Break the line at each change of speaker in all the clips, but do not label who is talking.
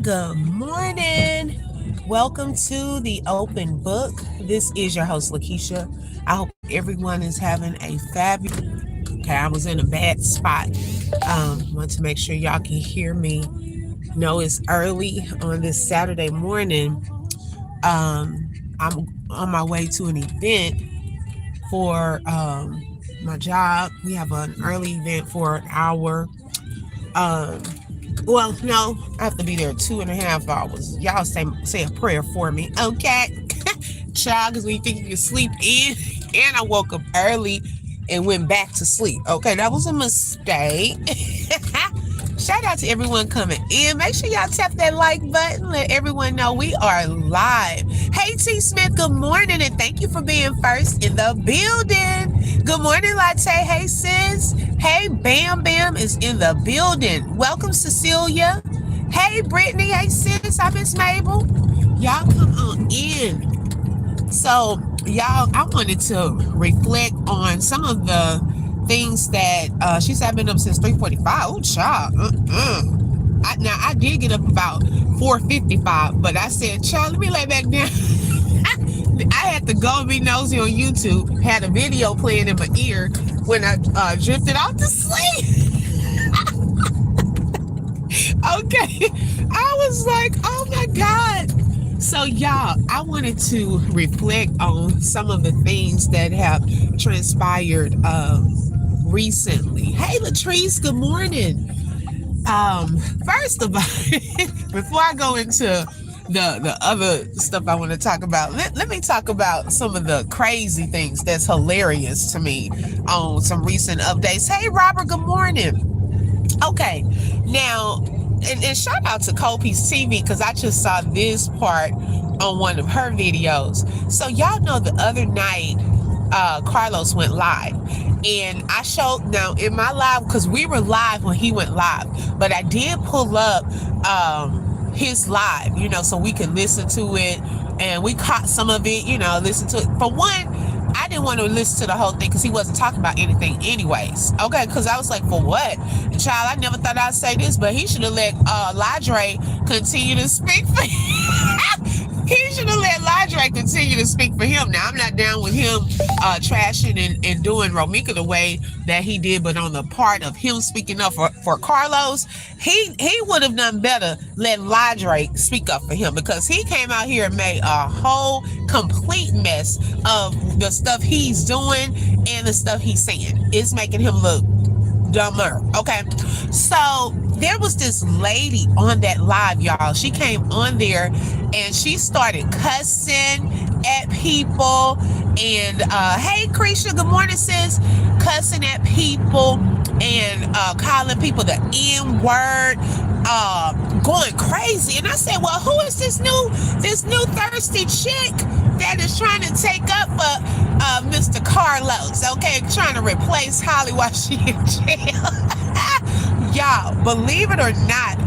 Good morning. Welcome to the open book. This is your host, Lakeisha. I hope everyone is having a fabulous. Okay, I was in a bad spot. Want to make sure y'all can hear me. Know it's early on this Saturday morning. I'm on my way to an event for my job. We have an early event for an hour. Um, Well, no, I have to be there 2.5 hours. Y'all say a prayer for me, okay? Child, because when you think you can sleep in, and I woke up early and went back to sleep. Okay, that was a mistake. Shout out to everyone coming in. Make sure y'all tap that like button. Let everyone know we are live. Hey, T. Smith, good morning, and thank you for being first in the building. Good morning, Latte. Hey, sis. Hey, Bam Bam is in the building. Welcome, Cecilia. Hey, Brittany. Hey, sis. I miss Mabel. Y'all come on in. So, y'all, I wanted to reflect on some of the things that she said I've been up since 3:45. Oh, child. Now, I did get up about 4:55, but I said, child, let me lay back down. I had to go and be nosy on YouTube. Had a video playing in my ear when I drifted off to sleep. Okay. I was like, oh my God. So, y'all, I wanted to reflect on some of the things that have transpired recently. Hey, Latrice, good morning. First of all, before I go into the other stuff I want to talk about, let me talk about some of the crazy things that's hilarious to me on some recent updates. Hey, Robert, good morning. Okay, now, and shout out to Kopi's TV because I just saw this part on one of her videos. So y'all know the other night, Carlos went live, and I showed now in my live because we were live when he went live, but I did pull up his live, so we could listen to it, and we caught some of it, listen to it. For one, I didn't want to listen to the whole thing because he wasn't talking about anything anyways. Okay, because I was like, for what? Child, I never thought I'd say this, but he should have let Ladre continue to speak for him. He should have let Ladre continue to speak for him. Now, I'm not down with him trashing and doing Romeca the way that he did, but on the part of him speaking up for Carlos, he would have done better let Ladre speak up for him because he came out here and made a whole complete mess of the stuff he's doing and the stuff he's saying. It's making him look dumber. Okay, so there was this lady on that live, y'all. She came on there and she started cussing at people and hey Krisha, good morning sis, cussing at people and calling people the N-word, going crazy. And I said, well, who is this new thirsty chick that is trying to take up for Mr. Carlos, okay, trying to replace Holly while she in jail. Y'all, believe it or not,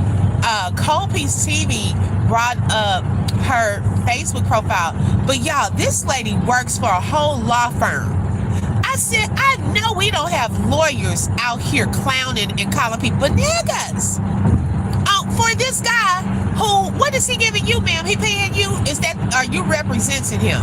Kopi's TV brought up her Facebook profile, but y'all, this lady works for a whole law firm. I said, I know we don't have lawyers out here clowning and calling people niggas. For this guy who, what is he giving you, ma'am? He paying you? Are you representing him?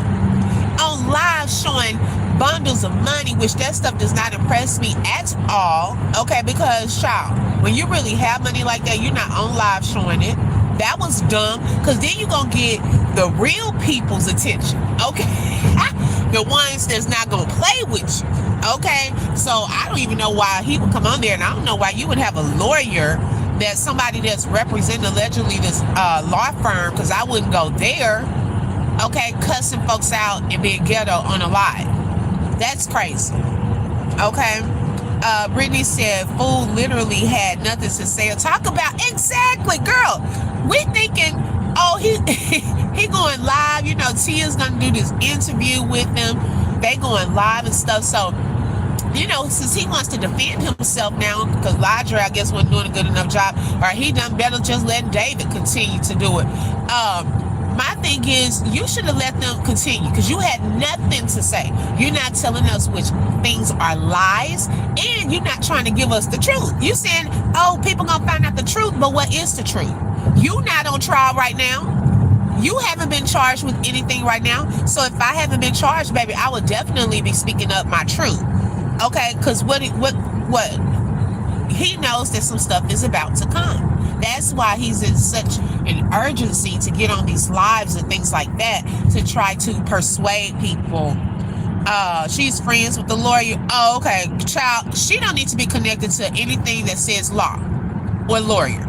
On live showing bundles of money, which that stuff does not impress me at all. Okay, because child, when you really have money like that, you're not on live showing it. That was dumb, because then you're going to get the real people's attention. Okay. The ones that's not going to play with you. Okay. So I don't even know why he would come on there, and I don't know why you would have a lawyer that somebody that's representing allegedly this law firm, because I wouldn't go there. Okay, cussing folks out and being ghetto on a live. That's crazy. Okay. Brittany said, fool literally had nothing to say or talk about. Exactly, girl. We thinking, oh, he going live. Tia's going to do this interview with him. They going live and stuff. So, since he wants to defend himself now, because Ladre, I guess, wasn't doing a good enough job, or he done better just letting David continue to do it. My thing is, you should have let them continue because you had nothing to say. You're not telling us which things are lies, and you're not trying to give us the truth. You saying, oh, people gonna find out the truth, but what is the truth? You not on trial right now. You haven't been charged with anything right now. So if I haven't been charged, baby, I would definitely be speaking up my truth. Okay, because what he knows that some stuff is about to come. That's why he's in such an urgency to get on these lives and things like that to try to persuade people. She's friends with the lawyer. Oh, okay, child. She don't need to be connected to anything that says law or lawyer.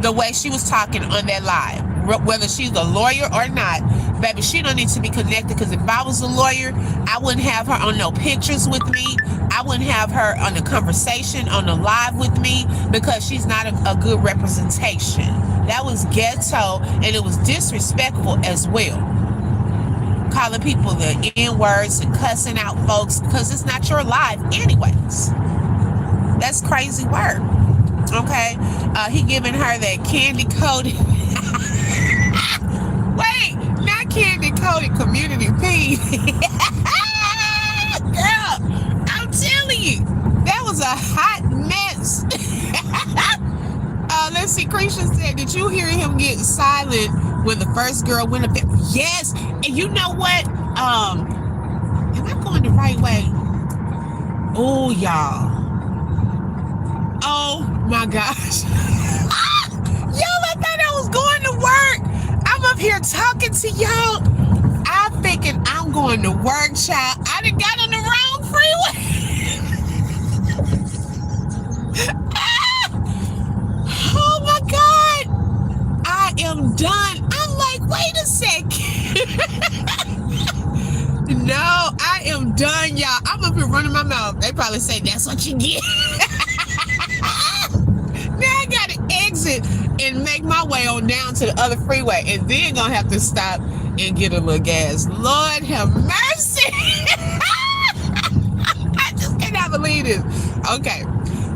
The way she was talking on that live, whether she's a lawyer or not, baby, she don't need to be connected. Because if I was a lawyer, I wouldn't have her on no pictures with me. I wouldn't have her on the conversation on the live with me, because she's not a good representation. That was ghetto, and it was disrespectful as well. Calling people the N-words and cussing out folks because it's not your life anyways. That's crazy work. Okay, he giving her that candy coated. Wait, not candy coated community P. Girl, I'm telling you, that was a hot mess. Let's see. Christian said, "Did you hear him get silent when the first girl went up there?" Yes, and you know what? Am I going the right way? Oh, y'all. Oh my gosh. Y'all, I thought I was going to work. I'm up here talking to y'all. I'm thinking I'm going to work, child. I done got on the wrong freeway. Oh my God. I am done. I'm like, wait a second. No, I am done, y'all. I'm up here running my mouth. They probably say that's what you get. Now I gotta exit and make my way on down to the other freeway, and then gonna have to stop and get a little gas. Lord have mercy. I just cannot believe this. Okay,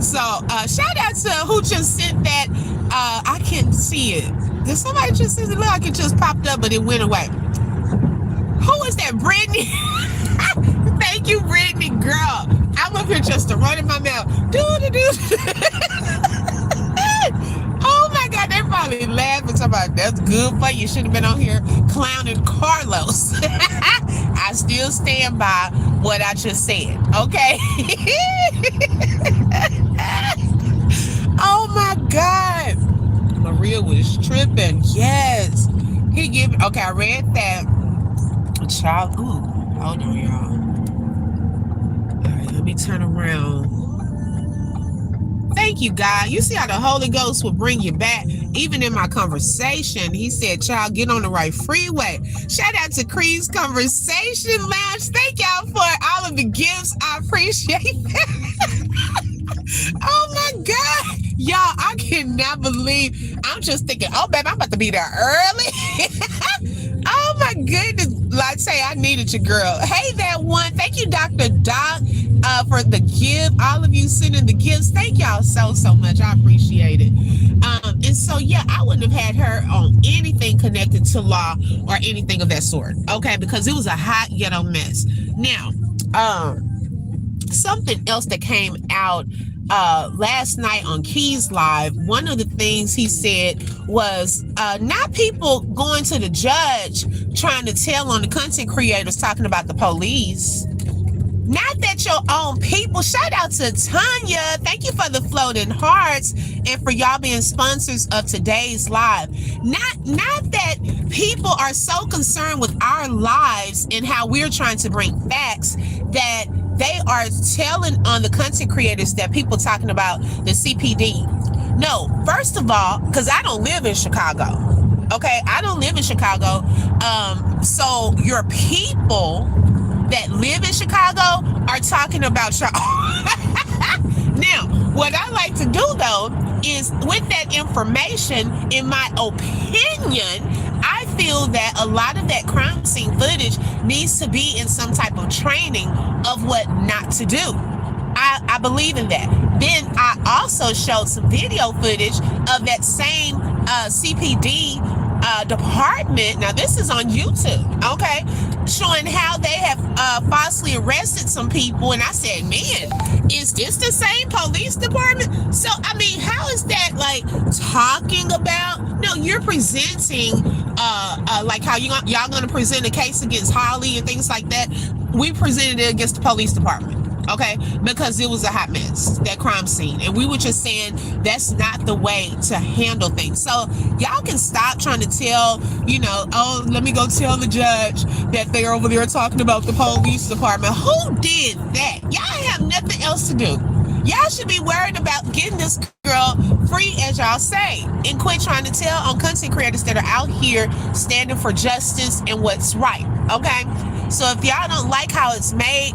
so shout out to who just sent that. I can't see it. Did somebody just send it? Look like it just popped up, but it went away. Who is that, Brittany? Thank you, Brittany, girl. I'm up here just to run in my mouth. Oh my God, they're probably laughing. Talking about, that's good for you. Should have been on here clowning Carlos. I still stand by what I just said. Okay. Oh my God. Maria was tripping. Yes. He gave. Okay, I read that. Child. Ooh, hold on, y'all. All right, let me turn around. Thank you, God. You see how the Holy Ghost will bring you back. Even in my conversation, he said, child, get on the right freeway. Shout out to Creed's Conversation Lounge. Thank y'all for all of the gifts. I appreciate it. Oh my God. Y'all, I cannot believe. I'm just thinking, oh, babe, I'm about to be there early. Oh my goodness. Like say, I needed you, girl. Hey, that one. Thank you, Dr. Doc, for the gift. All of you sending the gifts. Thank y'all so much. I appreciate it. And so, yeah, I wouldn't have had her on anything connected to law or anything of that sort. Okay, because it was a hot ghetto mess. Now, something else that came out last night on Key's Live, one of the things he said was not people going to the judge trying to tell on the content creators talking about the police. Not that your own people. Shout out to Tanya. Thank you for the floating hearts and for y'all being sponsors of today's live. Not that people are so concerned with our lives and how we're trying to bring facts that they are telling on the content creators that people talking about the CPD. No, first of all, because I don't live in Chicago. Okay, I don't live in Chicago. So your people that live in Chicago are talking about y'all. Now, what I like to do though is with that information, in my opinion, I feel that a lot of that crime scene footage needs to be in some type of training of what not to do. I believe in that. Then I also showed some video footage of that same CPD department. Now this is on YouTube, okay, showing how they have falsely arrested some people. And I said, man, is this the same police department? So I mean, how is that like talking about? No, you're presenting like how y'all gonna present a case against Holly and things like that. We presented it against the police department. Okay, because it was a hot mess, that crime scene, and we were just saying that's not the way to handle things. So y'all can stop trying to tell, oh, let me go tell the judge that they're over there talking about the police department. Who did that? Y'all have nothing else to do. Y'all should be worried about getting this girl free, as y'all say, and quit trying to tell on content creators that are out here standing for justice and what's right. Okay, so if y'all don't like how it's made,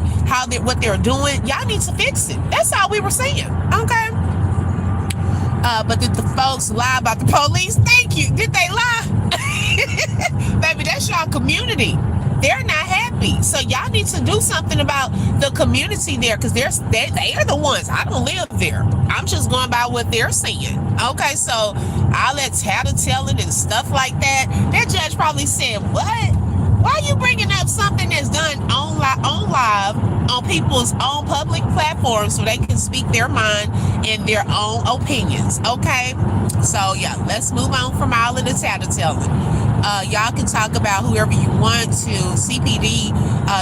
what they're doing, y'all need to fix it. That's all we were saying. Okay. But did the folks lie about the police? Thank you. Did they lie? Baby, that's y'all community. They're not happy. So y'all need to do something about the community there, because they are the ones. I don't live there. I'm just going by what they're saying. Okay, so all that tattletelling and stuff like that, that judge probably said, what? Why are you bringing up something that's done on live on people's own public platforms so they can speak their mind and their own opinions? Okay, so yeah, let's move on from all of the tattletelling. Y'all can talk about whoever you want to. CPD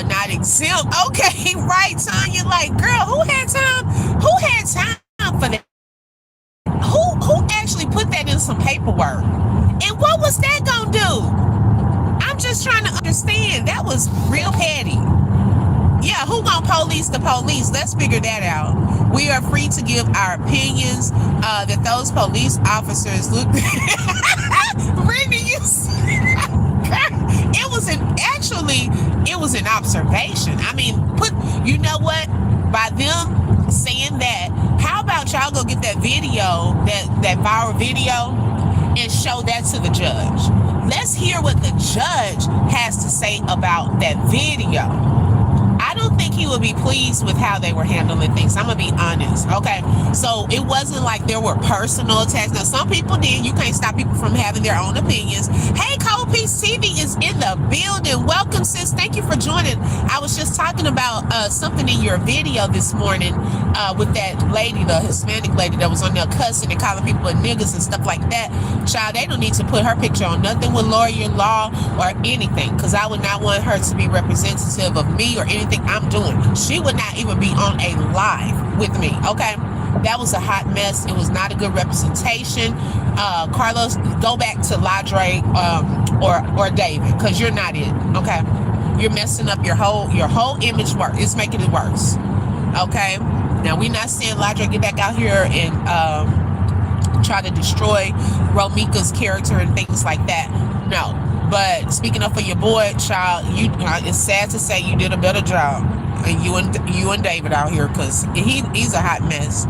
not exempt. Okay, right, Tanya? Like, girl, who had time? Who had time for that? Who actually put that in some paperwork? And what was that gonna do? I'm just trying to understand. That was real petty. Yeah, who gonna police the police? Let's figure that out. We are free to give our opinions. That those police officers look. Brittany, it was an observation. I mean, you know what? By them saying that, how about y'all go get that video, that viral video, and show that to the judge? Let's hear what the judge has to say about that video. I don't think he would be pleased with how they were handling things. I'm gonna be honest. Okay, so it wasn't like there were personal attacks. Now some people did. You can't stop people from having their own opinions. Hey, Cold Peace TV is in the building. Welcome, sis. Thank you for joining. I was just talking about something in your video this morning with that lady, the Hispanic lady that was on there cussing and calling people niggas and stuff like that. Child, they don't need to put her picture on nothing with lawyer law or anything, because I would not want her to be representative of me or anything I'm doing. She would not even be on a live with me. Okay, that was a hot mess. It was not a good representation. Carlos, go back to Ladre or David, because you're not it. Okay, you're messing up your whole image. It's making it worse. Okay, now we're not saying Ladre get back out here and try to destroy Romeca's character and things like that. No. But speaking up for your boy, child, it's sad to say you did a better job. And you and David out here, because he's a hot mess.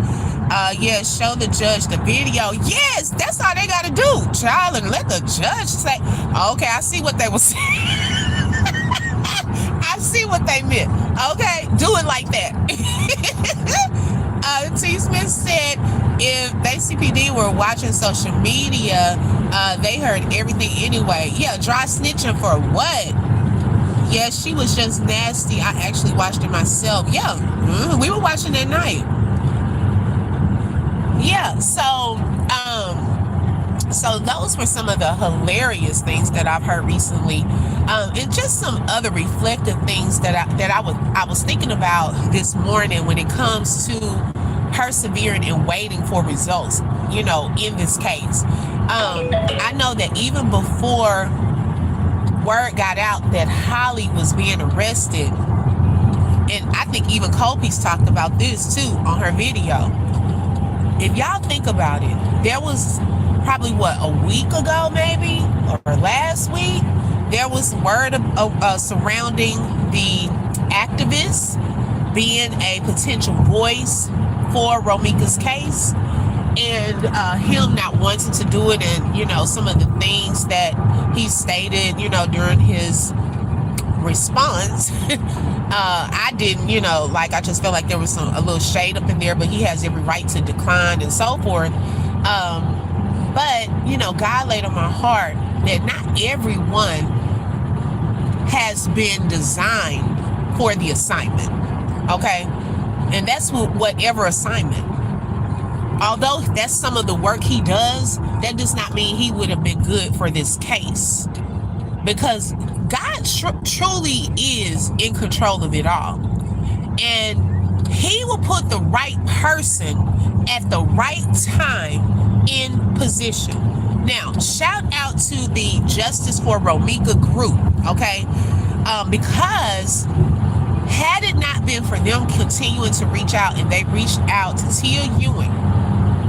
Yeah, show the judge the video. Yes, that's all they got to do, child, and let the judge say, okay, I see what they were saying. I see what they meant. Okay, do it like that. T. Smith said if they CPD were watching social media, they heard everything anyway. Yeah, dry snitching for what? Yeah, she was just nasty. I actually watched it myself. Yeah, we were watching that night. Yeah, so those were some of the hilarious things that I've heard recently, and just some other reflective things that I was thinking about this morning when it comes to persevering and waiting for results, in this case. I know that even before word got out that Holly was being arrested, and I think even Kobe's talked about this too on her video. If y'all think about it, there was probably a week ago maybe, or last week, there was word surrounding the activists being a potential voice for Romeca's case, and him not wanting to do it, and some of the things that he stated during his response. I didn't, I just felt like there was a little shade up in there, but he has every right to decline and so forth. But God laid on my heart that not everyone has been designed for the assignment. Okay? And that's whatever assignment. Although that's some of the work he does, that does not mean he would have been good for this case. Because God truly is in control of it all. And he will put the right person at the right time in position. Now, shout out to the Justice for Romeca group, okay? Because had it not been for them continuing to reach out, and they reached out to Tia Ewing,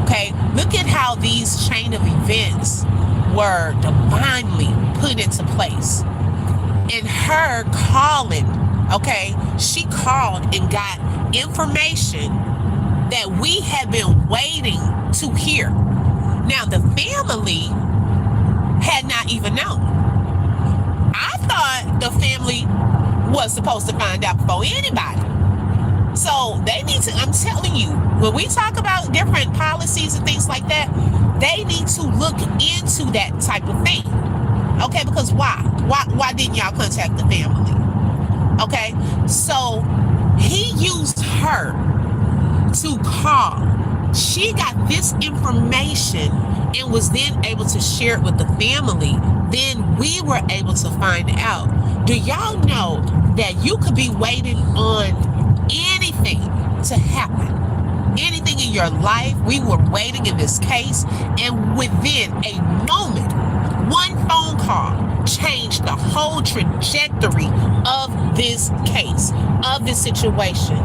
okay, look at how these chain of events were divinely put into place. And her calling, okay, she called and got information that we had been waiting to hear. Now, the family had not even known. I thought the family was supposed to find out before anybody. So they need to, I'm telling you, when we talk about different policies and things like that, they need to look into that type of thing. Okay, because why? Why didn't y'all contact the family? Okay, so he used her to call. She got this information and was then able to share it with the family. Then we were able to find out. Do y'all know that you could be waiting on anything to happen? Anything in your life? We were waiting in this case, and within a moment, one phone call changed the whole trajectory of this case, of this situation.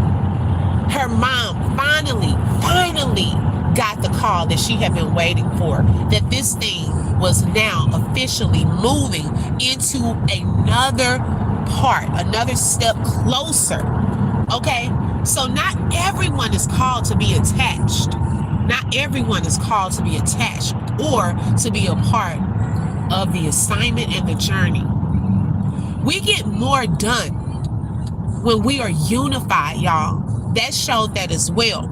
Her mom finally got the call that she had been waiting for, that this thing was now officially moving into another part, another step closer. Okay? So not everyone is called to be attached. Not everyone is called to be attached or to be a part of the assignment and the journey. We get more done when we are unified, y'all. That showed that as well.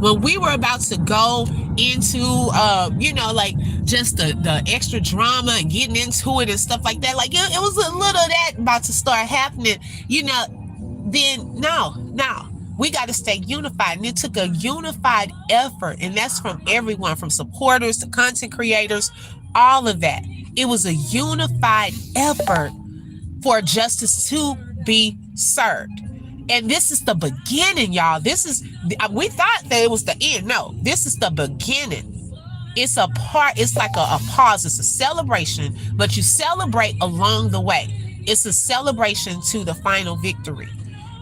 When we were about to go into, like just the extra drama and getting into it and stuff like that, like it was a little of that about to start happening, then no, we got to stay unified. And it took a unified effort, and that's from everyone, from supporters to content creators, all of that. It was a unified effort for justice to be served. And this is the beginning, y'all. We thought that it was the end. No, this is the beginning. It's a part, it's like a pause. It's a celebration, but you celebrate along the way. It's a celebration to the final victory.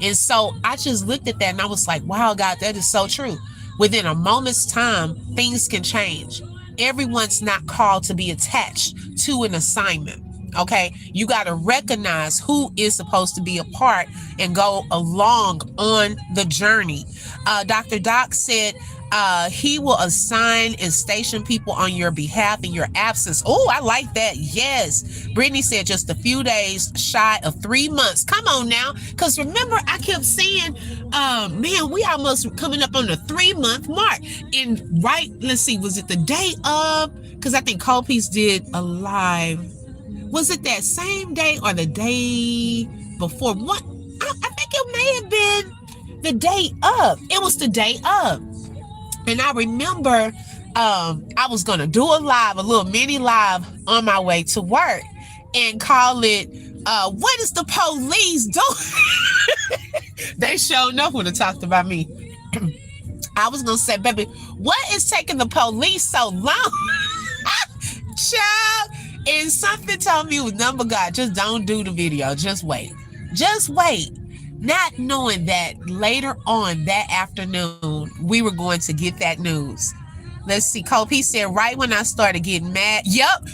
And so I just looked at that and I was like, wow, God, that is so true. Within a moment's time, things can change. Everyone's not called to be attached to an assignment. Okay, you got to recognize who is supposed to be a part and go along on the journey. Dr. Doc said he will assign and station people on your behalf in your absence. Oh, I like that. Yes. Brittany said just a few days shy of 3 months. Come on now. Because remember, I kept saying, man, we almost coming up on the 3-month mark. And let's see, was it the day of? Because I think Cold Piece did a live. Was it that same day or the day before? What? I think it may have been the day of. It was the day of. And I remember I was going to do a little mini live on my way to work and call it, what is the police doing? They sure enough would have talked about me. I was going to say, baby, what is taking the police so long? Child. And something told me it was number God, just don't do the video. Just wait. Just wait. Not knowing that later on that afternoon, we were going to get that news. Let's see. Kopi said, right when I started getting mad. Yep.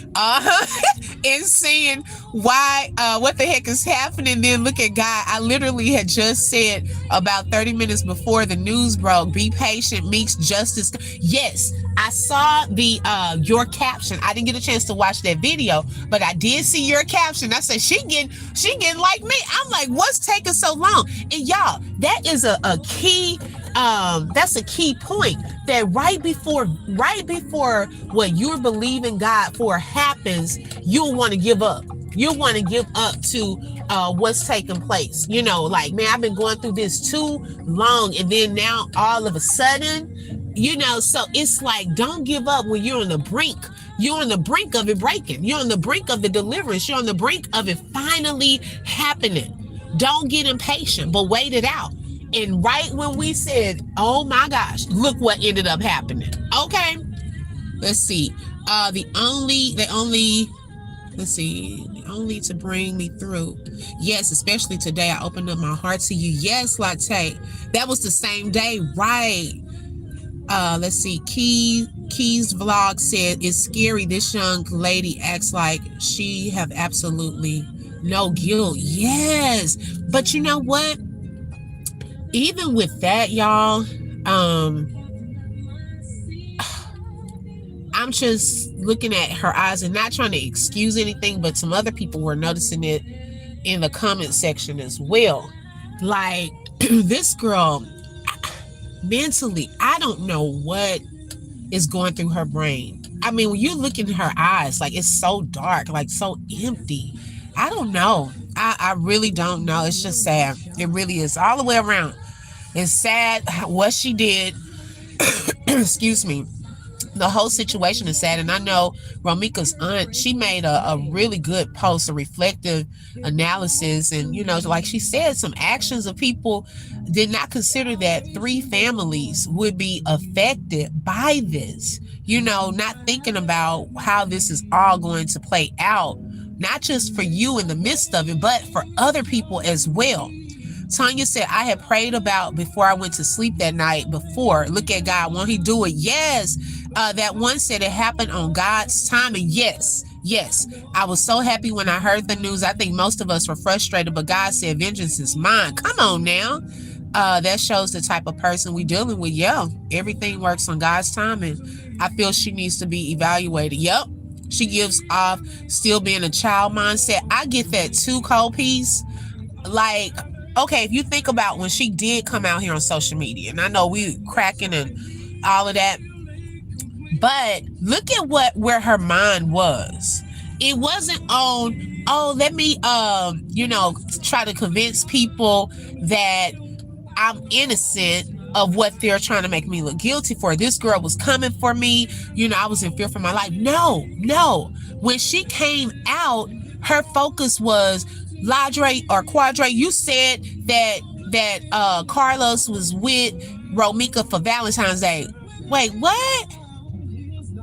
And seeing why, what the heck is happening. Then look at God. I literally had just said about 30 minutes before the news broke, be patient, Meeks, justice. Yes, I saw your caption. I didn't get a chance to watch that video, but I did see your caption. I said, she getting like me. I'm like, what's taking so long? And y'all, that is a key That's a key point, that right before what you're believing God for happens, you'll want to give up. You'll want to give up to what's taking place. Like, man, I've been going through this too long, and then now all of a sudden, so it's like, don't give up when you're on the brink. You're on the brink of it breaking. You're on the brink of the deliverance. You're on the brink of it finally happening. Don't get impatient, but wait it out. And right when we said, oh my gosh, look what ended up happening. Okay, let's see. The only to bring me through. Yes, especially today, I opened up my heart to you. Yes, Latte. That was the same day, right? Let's see. Key's vlog said, it's scary. This young lady acts like she have absolutely no guilt. Yes. But you know what? Even with that, y'all, I'm just looking at her eyes and not trying to excuse anything, but some other people were noticing it in the comment section as well. Like, this girl, mentally, I don't know what is going through her brain. I mean, when you look in her eyes, like, it's so dark, like so empty. I don't know. I really don't know. It's just sad. It really is, all the way around. It's sad what she did. Excuse me. The whole situation is sad. And I know Romeca's aunt, she made a really good post, a reflective analysis. And, like she said, some actions of people did not consider that 3 families would be affected by this. Not thinking about how this is all going to play out, not just for you in the midst of it, but for other people as well. Tanya said, I had prayed about before I went to sleep that night before. Look at God. Won't he do it? Yes. That one said it happened on God's time. And yes. I was so happy when I heard the news. I think most of us were frustrated, but God said, vengeance is mine. Come on now. That shows the type of person we dealing with. Yeah. Everything works on God's time. And I feel she needs to be evaluated. Yep. She gives off still being a child mindset. I get that too, Cole Peace. Like, okay, if you think about when she did come out here on social media, and I know we cracking and all of that, but look at where her mind was. It wasn't on, let me try to convince people that I'm innocent of what they're trying to make me look guilty for. This girl was coming for me. I was in fear for my life. No. When she came out, her focus was, Ladre or Quadre, you said that Carlos was with Romeca for Valentine's Day. Wait, what?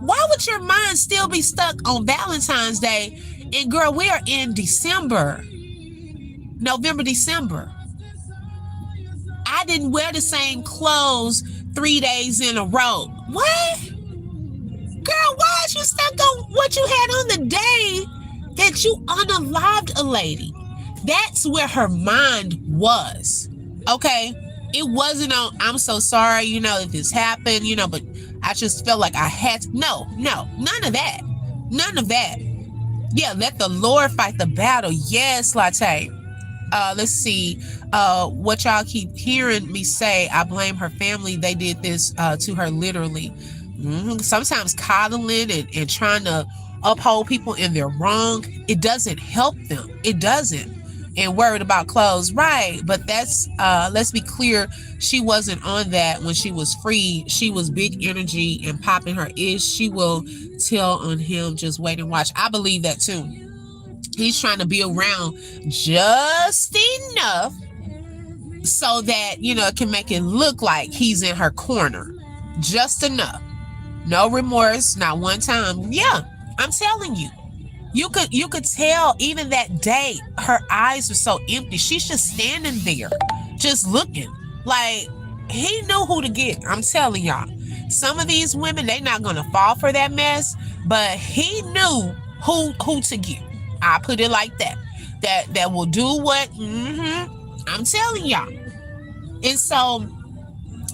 Why would your mind still be stuck on Valentine's Day? And girl, we are in November, December. I didn't wear the same clothes 3 days in a row. What? Girl, why is you stuck on what you had on the day that you unalived a lady? That's where her mind was. Okay? It wasn't on, I'm so sorry, that this happened, but I just felt like I had to. No, none of that. None of that. Yeah, let the Lord fight the battle. Yes, Latte. Let's see. What y'all keep hearing me say, I blame her family. They did this to her literally. Sometimes coddling and trying to uphold people in their wrong, it doesn't help them. It doesn't. And worried about clothes, right? But that's let's be clear, she wasn't on that when she was free. She was big energy and popping her ish. She will tell on him, just wait and watch. I believe that too. He's trying to be around just enough so that it can make it look like he's in her corner, just enough. No remorse, not one time. Yeah, I'm telling you. You could tell even that day her eyes were so empty. She's just standing there, just looking. Like, he knew who to get. I'm telling y'all. Some of these women, they not gonna fall for that mess, but he knew who to get. I put it like that. That will do what I'm telling y'all. And so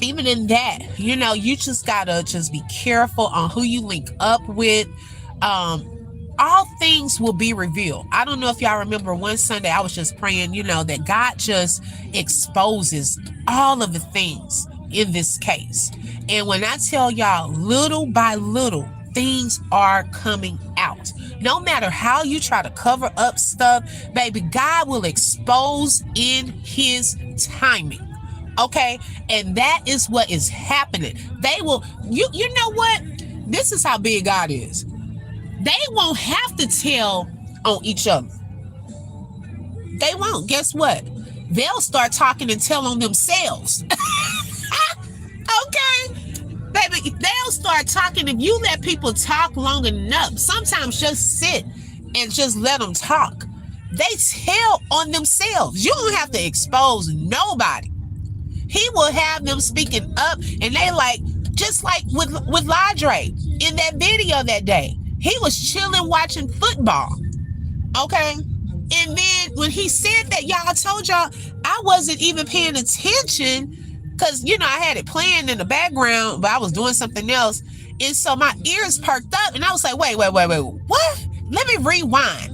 even in that, you just gotta just be careful on who you link up with. All things will be revealed. I don't know if y'all remember one Sunday I was just praying, that God just exposes all of the things. in this case. And when I tell y'all, little by little, things are coming out. No matter how you try to cover up stuff, baby, God will expose in his timing. Okay? And that is what is happening. They will, you know what? This is how big God is. They won't have to tell on each other. They won't. Guess what? They'll start talking and tell on themselves. Okay? Baby, they'll start talking. If you let people talk long enough, sometimes just sit and just let them talk. They tell on themselves. You don't have to expose nobody. He will have them speaking up, and they like, just like with Ladre in that video that day. He was chilling watching football. Okay? And then when he said that, y'all, I told y'all I wasn't even paying attention because, you know, I had it playing in the background, but I was doing something else. And so my ears perked up and I was like, wait, what? Let me rewind.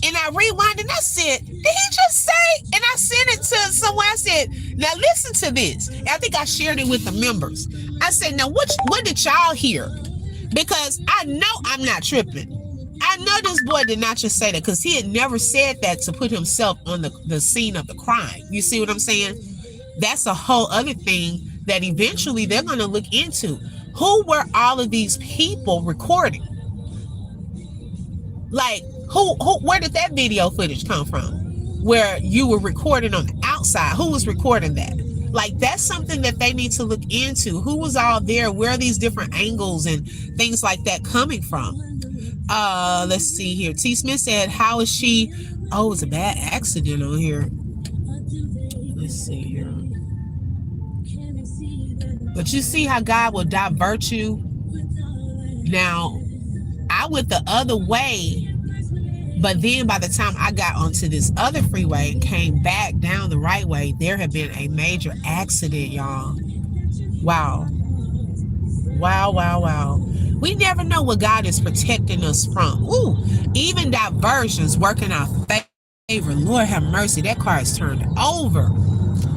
And I rewound and I said, did he just say? And I sent it to someone. I said, now listen to this. And I think I shared it with the members. I said, now what did y'all hear? Because I know I'm not tripping. I know this boy did not just say that because he had never said that to put himself on the scene of the crime. You see what I'm saying? That's a whole other thing that eventually they're going to look into. Who were all of these people recording? Like, where did that video footage come from? Where you were recording on the outside? Who was recording that? Like, that's something that they need to look into. Who was all there? Where are these different angles and things like that coming from? Let's see here. T. Smith said, how is she? Oh, it was a bad accident on here. Let's see here. But you see how God will divert you? Now, I went the other way, but then by the time I got onto this other freeway and came back down the right way, there had been a major accident, y'all. Wow. We never know what God is protecting us from. Ooh, even diversions working our favor. Lord have mercy, that car is turned over.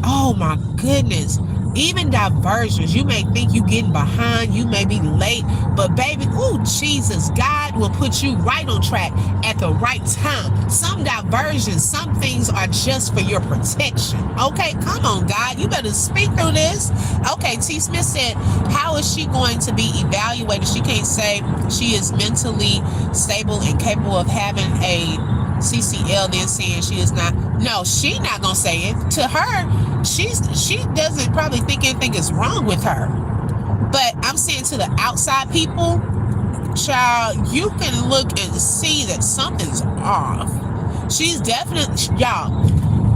Oh my goodness. Even diversions, you may think you're getting behind, you may be late, but baby, ooh, Jesus, God will put you right on track at the right time. Some diversions, some things are just for your protection. Okay, come on, God, you better speak through this. Okay, T. Smith said, how is she going to be evaluated? She can't say she is mentally stable and capable of having a CCL, then saying she is not. No, she not gonna say it. To her, she doesn't probably think anything is wrong with her. But I'm saying to the outside people, child, you can look and see that something's off. She's definitely, y'all,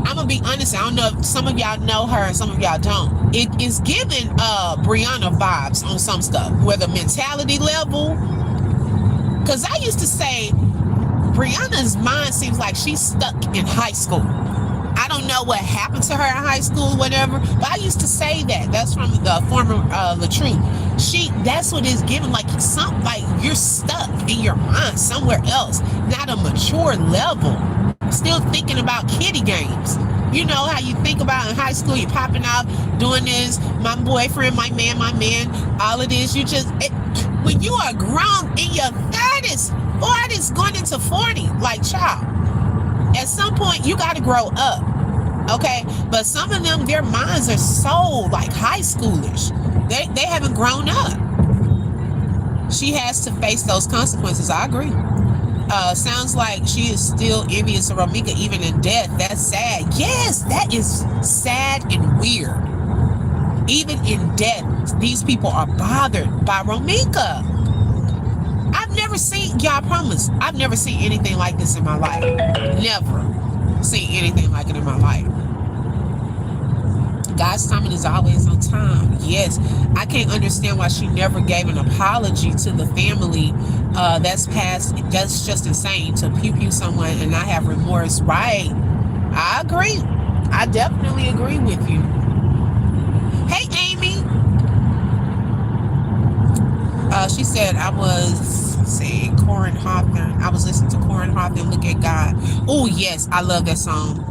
I'm gonna be honest, I don't know if some of y'all know her and some of y'all don't. It is giving Brianna vibes on some stuff, whether mentality level, because I used to say Brianna's mind seems like she's stuck in high school. I don't know what happened to her in high school or whatever, but I used to say that. That's from the former LaTrue. That's what it's giving, like you're stuck in your mind somewhere else, not a mature level. Still thinking about kiddie games. You know how you think about in high school, you're popping out, doing this, my boyfriend, my man, all of this. When you are grown in your 30s, 40s, going into 40, like, child, at some point you got to grow up, okay? But some of them, their minds are so like high schoolish. They haven't grown up. She has to face those consequences. I agree. Sounds like she is still envious of Romeca even in death. That's sad. Yes, that is sad and weird. Even in death, these people are bothered by Romeca. I've never seen, y'all, promise, I've never seen anything like this in my life. Never seen anything like it in my life. God's timing is always on time. Yes, I can't understand why she never gave an apology to the family. That's just insane to pew someone and not have remorse. Right. I agree. I definitely agree with you. Hey, Amy. She said, I was saying Corin Hawthorne. I was listening to Corin Hawthorne, Look at God. Oh, yes. I love that song.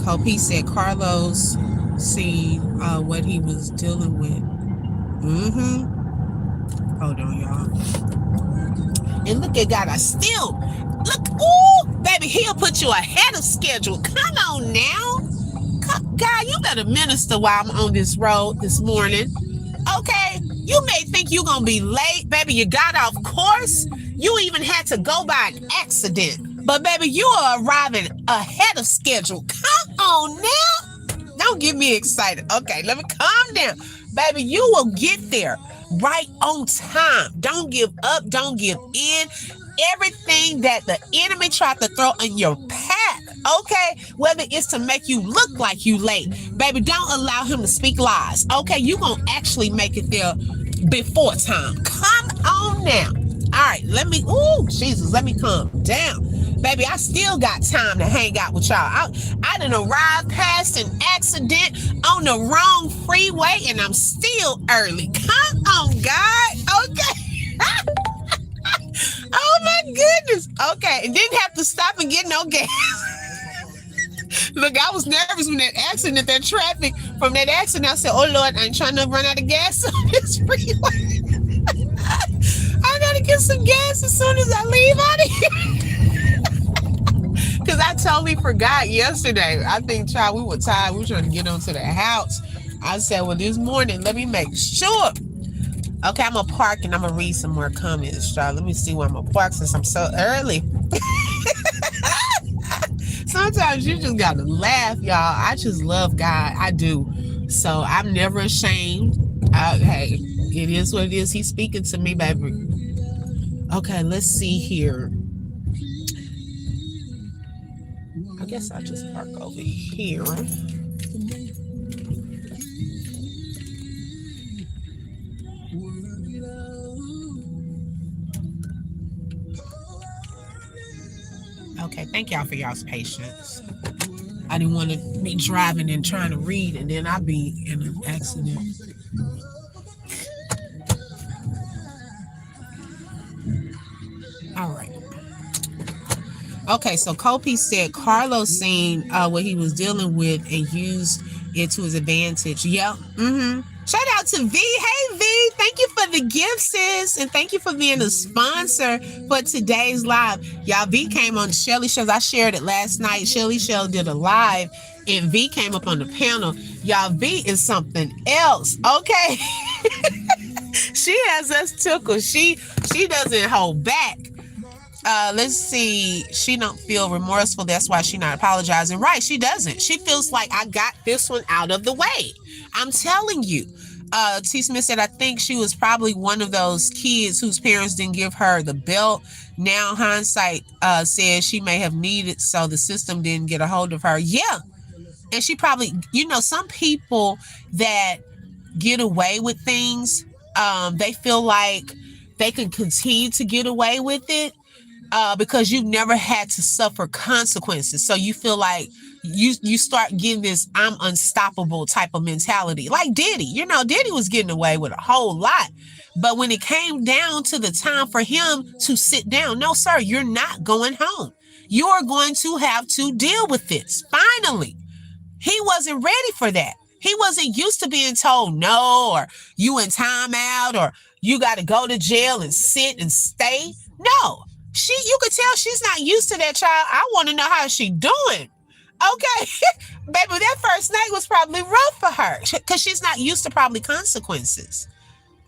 Kopi said Carlos seen what he was dealing with. Hold on, y'all. And look at God, I still look. Ooh, baby, he'll put you ahead of schedule. Come on now. God, you better minister while I'm on this road this morning. Okay, you may think you're gonna be late, baby. You got off course. You even had to go by an accident. But baby, you are arriving ahead of schedule. Come on now. Don't get me excited. Okay, let me calm down. Baby, you will get there right on time. Don't give up. Don't give in. Everything that the enemy tried to throw in your path, okay, whether it's to make you look like you late, baby, don't allow him to speak lies. Okay, you gonna actually make it there before time. Come on now. All right, let me calm down. Baby, I still got time to hang out with y'all. I done arrived past an accident on the wrong freeway and I'm still early. Come on, God. Okay. Oh my goodness. Okay, and didn't have to stop and get no gas. Look, I was nervous when that accident, that traffic from that accident. I said, oh Lord, I ain't trying to run out of gas on this freeway. I gotta get some gas as soon as I leave out of here. Because I totally forgot yesterday. I think, child, we were tired. We were trying to get onto the house. I said, well, this morning, let me make sure. Okay, I'm going to park and I'm going to read some more comments, child. Let me see where I'm going to park since I'm so early. Sometimes you just got to laugh, y'all. I just love God. I do. So I'm never ashamed. Hey, it is what it is. He's speaking to me, baby. Okay, let's see here. I guess I'll just park over here. Okay, thank y'all for y'all's patience. I didn't want to be driving and trying to read and then I'd be in an accident. All right. Okay, so Kopi said Carlos seen what he was dealing with and used it to his advantage. Yep. Shout out to V. Hey, V. Thank you for the gift, sis. And thank you for being a sponsor for today's live. Y'all, V came on Shelly Shows. I shared it last night. Shelly Show did a live and V came up on the panel. Y'all, V is something else. Okay. She has us tickled. She doesn't hold back. Let's see. She don't feel remorseful. That's why she not apologizing. Right. She doesn't. She feels like I got this one out of the way. I'm telling you. T. Smith said, I think she was probably one of those kids whose parents didn't give her the belt. Now hindsight says she may have needed, so the system didn't get a hold of her. Yeah. And she probably, some people that get away with things, they feel like they can continue to get away with it. Because you've never had to suffer consequences. So you feel like you start getting this I'm unstoppable type of mentality. Like Diddy, Diddy was getting away with a whole lot. But when it came down to the time for him to sit down, no, sir, you're not going home. You're going to have to deal with this. Finally, he wasn't ready for that. He wasn't used to being told no, or you in timeout, or you got to go to jail and sit and stay. No. You could tell she's not used to that, child. I want to know how she doing. Okay. Baby, that first night was probably rough for her because she's not used to probably consequences.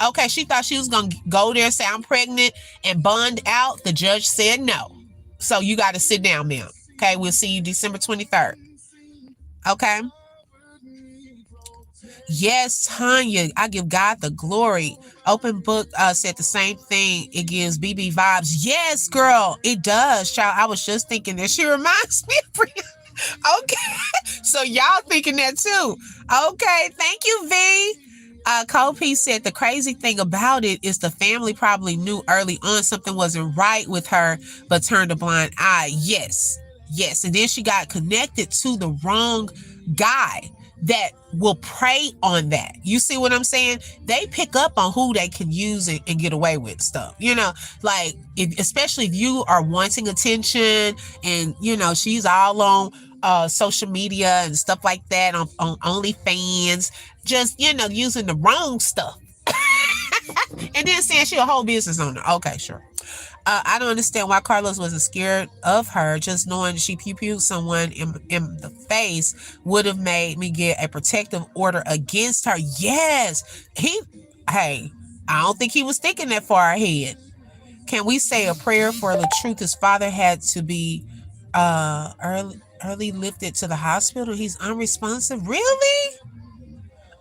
Okay. She thought she was going to go there, say I'm pregnant and bond out. The judge said no. So you got to sit down, ma'am. Okay. We'll see you December 23rd. Okay. Yes, Tanya, I give God the glory. Open Book said the same thing. It gives BB vibes. Yes, girl, it does, child. I was just thinking that. She reminds me of Brianna. Okay, so y'all thinking that too. Okay, thank you, V. Kopi said the crazy thing about it is the family probably knew early on something wasn't right with her, but turned a blind eye. Yes. And then she got connected to the wrong guy that will prey on that. You see what I'm saying? They pick up on who they can use and get away with stuff. Like especially if you are wanting attention and she's all on social media and stuff like that on OnlyFans, just using the wrong stuff. And then saying she a whole business owner. Okay, sure. I don't understand why Carlos wasn't scared of her. Just knowing she pew-pewed someone in the face would have made me get a protective order against her. Yes. Hey, I don't think he was thinking that far ahead. Can we say a prayer for the truth? His father had to be early lifted to the hospital. He's unresponsive. Really?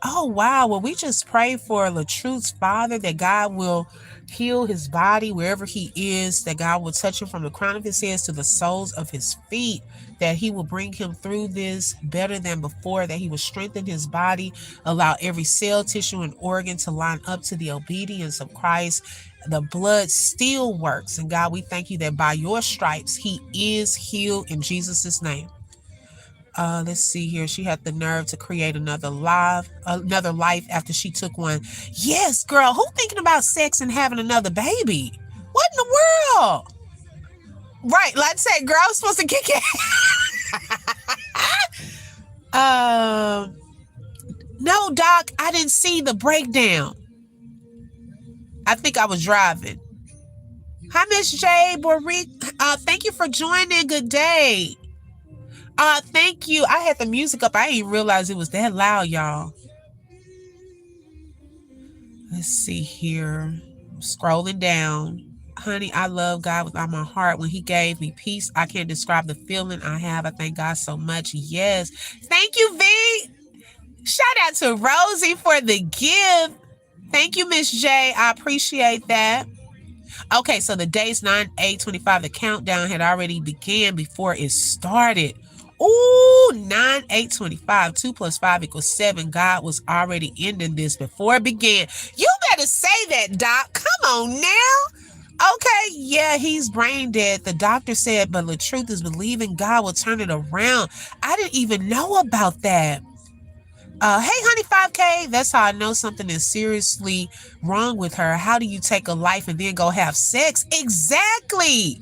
Oh, wow. Well, we just pray for Latruth's father that God will heal his body wherever he is, that God will touch him from the crown of his head to the soles of his feet, that he will bring him through this better than before, that he will strengthen his body, allow every cell, tissue, and organ to line up to the obedience of Christ. The blood still works. And God, we thank you that by your stripes, he is healed in Jesus' name. Let's see here. She had the nerve to create another life after she took one. Yes, girl. Who thinking about sex and having another baby? What in the world? Right, like I said, girl, I was supposed to kick it. No, Doc, I didn't see the breakdown. I think I was driving. Hi, Miss J. Boric. Thank you for joining. Good day. Thank you. I had the music up. I didn't realize it was that loud, y'all. Let's see here. I'm scrolling down. Honey, I love God with all my heart. When he gave me peace, I can't describe the feeling I have. I thank God so much. Yes. Thank you, V. Shout out to Rosie for the gift. Thank you, Miss J. I appreciate that. Okay, so the date's 9/8/25. The countdown had already began before it started. Ooh, 9/8/25. 2 + 5 = 7. God was already ending this before it began. You better say that, Doc. Come on now. Okay, yeah, he's brain dead. The doctor said, but the truth is believing God will turn it around. I didn't even know about that. Hey, honey, 5K. That's how I know something is seriously wrong with her. How do you take a life and then go have sex? Exactly.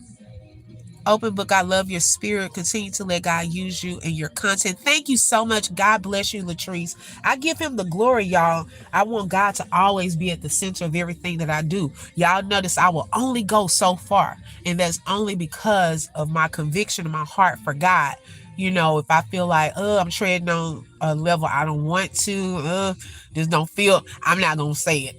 Open book, I love your spirit. Continue to let God use you and your content. Thank you so much. God bless you, Latrice. I give him the glory, y'all. I want God to always be at the center of everything that I do. Y'all notice I will only go so far, and that's only because of my conviction in my heart for God. If I feel like, I'm treading on a level I don't want to, just don't feel, I'm not going to say it.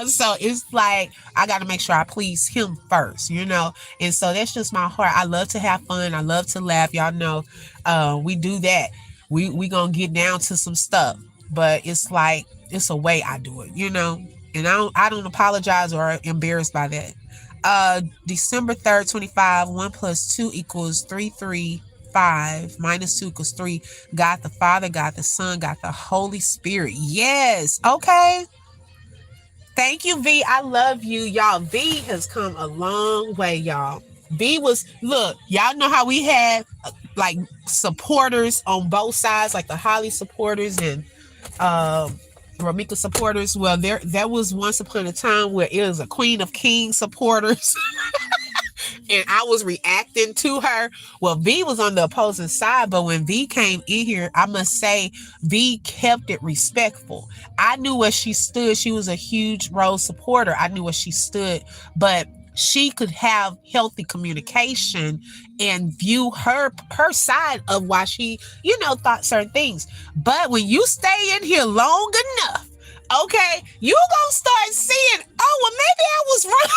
So it's like, I got to make sure I please him first, and so that's just my heart. I love to have fun. I love to laugh. Y'all know, we do that. We going to get down to some stuff, but it's like, it's a way I do it, and I don't apologize or embarrassed by that. December 3rd, 25, 1 + 2 = 3, 3, 5 - 2 = 3. God the Father, God the Son, God the Holy Spirit. Yes. Okay. Thank you, V. I love you. Y'all, V has come a long way, y'all. V look, y'all know how we had like supporters on both sides, like the Holly supporters and Romeca supporters. Well, there was once upon a time where it was a Queen of Kings supporters. And I was reacting to her. Well, V was on the opposing side, but when V came in here, I must say, V kept it respectful. I knew where she stood. She was a huge Rose supporter. I knew where she stood, but she could have healthy communication and view her side of why she, thought certain things. But when you stay in here long enough, okay, you gonna start seeing, oh, well, maybe I was wrong.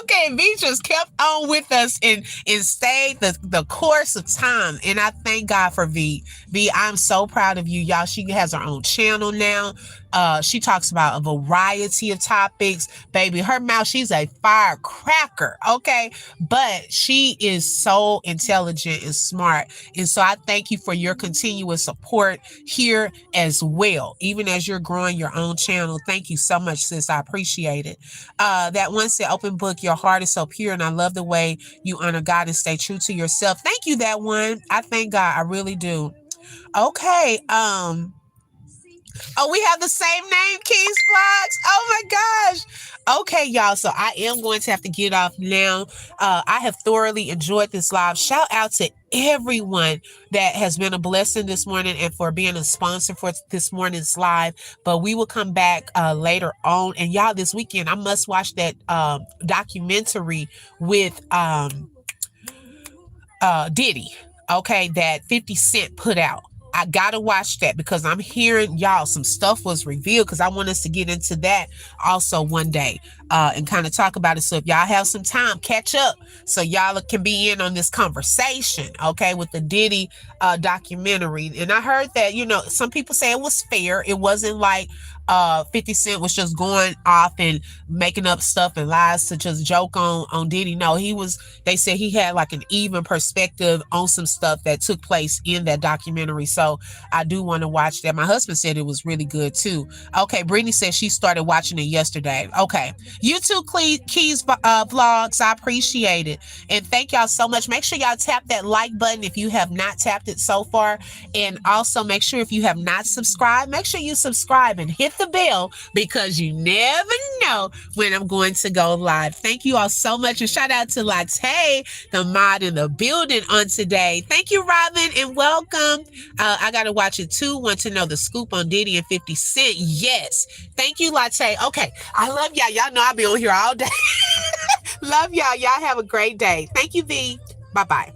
Okay, V just kept on with us and stayed the course of time. And I thank God for V. V, I'm so proud of you, y'all. She has her own channel now. She talks about a variety of topics. Baby, her mouth, she's a firecracker, okay? But she is so intelligent and smart. And so I thank you for your continuous support here as well, even as you're growing your own channel. Thank you so much, sis. I appreciate it. That one said, open book, your heart is so pure, and I love the way you honor God and stay true to yourself. Thank you, that one. I thank God. I really do. Okay. Oh, we have the same name, Keys Vlogs. Oh my gosh. Okay, y'all. So I am going to have to get off now. I have thoroughly enjoyed this live. Shout out to everyone that has been a blessing this morning and for being a sponsor for this morning's live. But we will come back later on. And y'all, this weekend, I must watch that documentary with Diddy, okay, that 50 Cent put out. I gotta watch that because I'm hearing y'all some stuff was revealed because I want us to get into that also one day and kind of talk about it. So if y'all have some time, catch up so y'all can be in on this conversation, okay, with the Diddy documentary. And I heard that, you know, some people say it was fair. It wasn't like 50 Cent was just going off and making up stuff and lies to just joke on Diddy. No, they said he had like an even perspective on some stuff that took place in that documentary. So I do want to watch that. My husband said it was really good too. Okay, Brittany said she started watching it yesterday. Okay, you too, Keys Vlogs. I appreciate it. And thank y'all so much. Make sure y'all tap that like button if you have not tapped it so far. And also make sure if you have not subscribed, make sure you subscribe and hit the bell because you never know when I'm going to go live. Thank you all so much. And shout out to Latte, the mod in the building on today. Thank you, Robin, and welcome. I got to watch it too. Want to know the scoop on Diddy and 50 Cent? Yes. Thank you, Latte. Okay. I love y'all. Y'all know I'll be on here all day. Love y'all. Y'all have a great day. Thank you, V. Bye-bye.